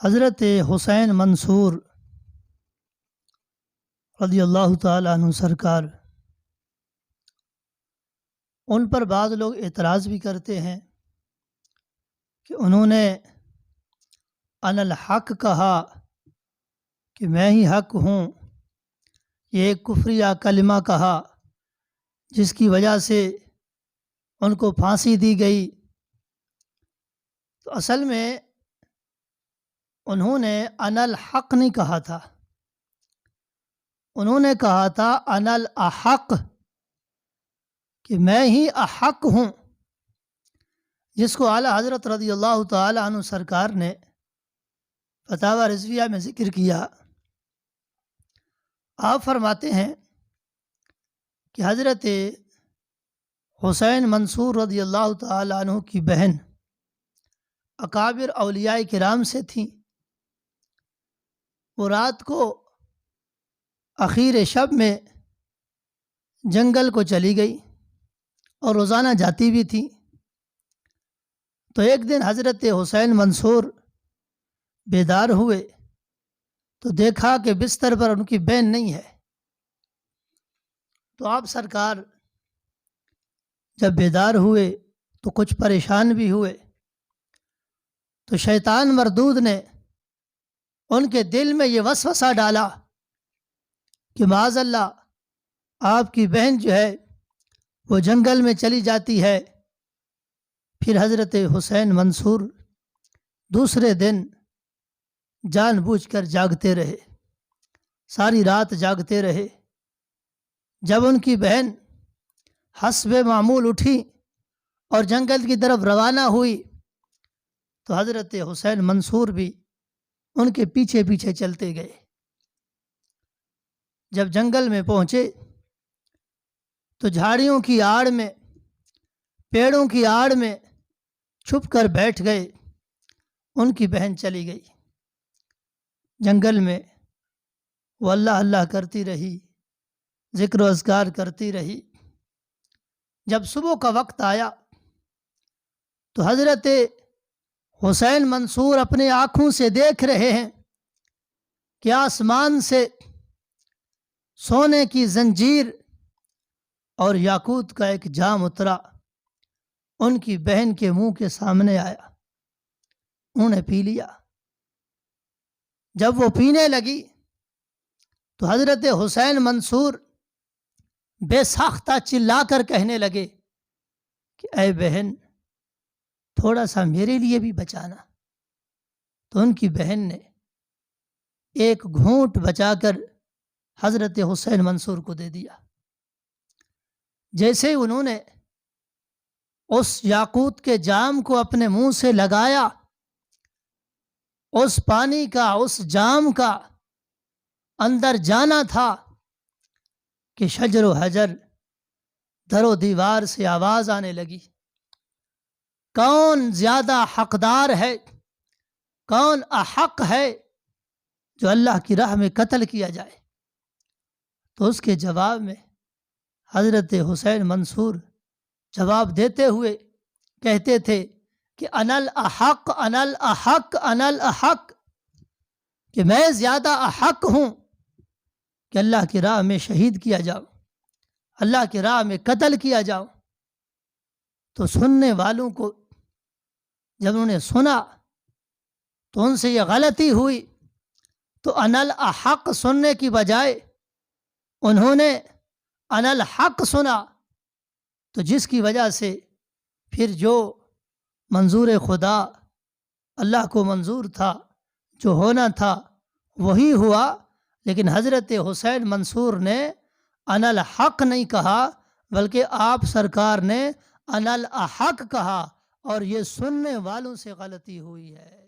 حضرت حسین منصور رضی اللہ تعالیٰ عنہ سرکار، ان پر بعض لوگ اعتراض بھی کرتے ہیں کہ انہوں نے انا الحق کہا کہ میں ہی حق ہوں، یہ ایک کفریہ کلمہ کہا جس کی وجہ سے ان کو پھانسی دی گئی۔ تو اصل میں انہوں نے انا الحق نہیں کہا تھا، انہوں نے کہا تھا انا الاحق، کہ میں ہی احق ہوں، جس کو اعلیٰ حضرت رضی اللہ تعالی عنہ سرکار نے فتاوی رضویہ میں ذکر کیا۔ آپ فرماتے ہیں کہ حضرت حسین منصور رضی اللہ تعالی عنہ کی بہن اکابر اولیاء کرام سے تھیں۔ وہ رات کو اخیر شب میں جنگل کو چلی گئی اور روزانہ جاتی بھی تھی۔ تو ایک دن حضرت حسین منصور بیدار ہوئے تو دیکھا کہ بستر پر ان کی بہن نہیں ہے۔ تو آپ سرکار جب بیدار ہوئے تو کچھ پریشان بھی ہوئے۔ تو شیطان مردود نے ان کے دل میں یہ وسوسہ ڈالا کہ معاذ اللہ، آپ کی بہن جو ہے وہ جنگل میں چلی جاتی ہے۔ پھر حضرت حسین منصور دوسرے دن جان بوجھ کر جاگتے رہے، ساری رات جاگتے رہے۔ جب ان کی بہن حسب معمول اٹھی اور جنگل کی طرف روانہ ہوئی تو حضرت حسین منصور بھی ان کے پیچھے پیچھے چلتے گئے۔ جب جنگل میں پہنچے تو جھاڑیوں کی آڑ میں، پیڑوں کی آڑ میں چھپ کر بیٹھ گئے۔ ان کی بہن چلی گئی۔ جنگل میں وہ اللہ اللہ کرتی رہی، ذکر و اذکار کرتی رہی۔ جب صبح کا وقت آیا تو حضرت حسین منصور اپنے آنکھوں سے دیکھ رہے ہیں کہ آسمان سے سونے کی زنجیر اور یاقوت کا ایک جام اترا، ان کی بہن کے منہ کے سامنے آیا، انہوں نے پی لیا۔ جب وہ پینے لگی تو حضرت حسین منصور بے ساختہ چلا کر کہنے لگے کہ اے بہن، تھوڑا سا میرے لیے بھی بچانا۔ تو ان کی بہن نے ایک گھونٹ بچا کر حضرت حسین منصور کو دے دیا۔ جیسے انہوں نے اس یاقوت کے جام کو اپنے منہ سے لگایا، اس پانی کا، اس جام کا اندر جانا تھا کہ شجر و حجر، در و دیوار سے آواز آنے لگی، کون زیادہ حقدار ہے، کون احق ہے جو اللہ کی راہ میں قتل کیا جائے۔ تو اس کے جواب میں حضرت حسین منصور جواب دیتے ہوئے کہتے تھے کہ انا الاحق، انا الاحق، انا الاحق، کہ میں زیادہ احق ہوں کہ اللہ کی راہ میں شہید کیا جاؤں، اللہ کی راہ میں قتل کیا جاؤں۔ تو سننے والوں کو جب انہوں نے سنا تو ان سے یہ غلطی ہوئی، تو انا الاحق سننے کی بجائے انہوں نے انا الحق سنا، تو جس کی وجہ سے پھر جو منظور خدا اللہ کو منظور تھا، جو ہونا تھا وہی ہوا۔ لیکن حضرت حسین منصور نے انا الحق نہیں کہا، بلکہ آپ سرکار نے انا الاحق کہا، اور یہ سننے والوں سے غلطی ہوئی ہے۔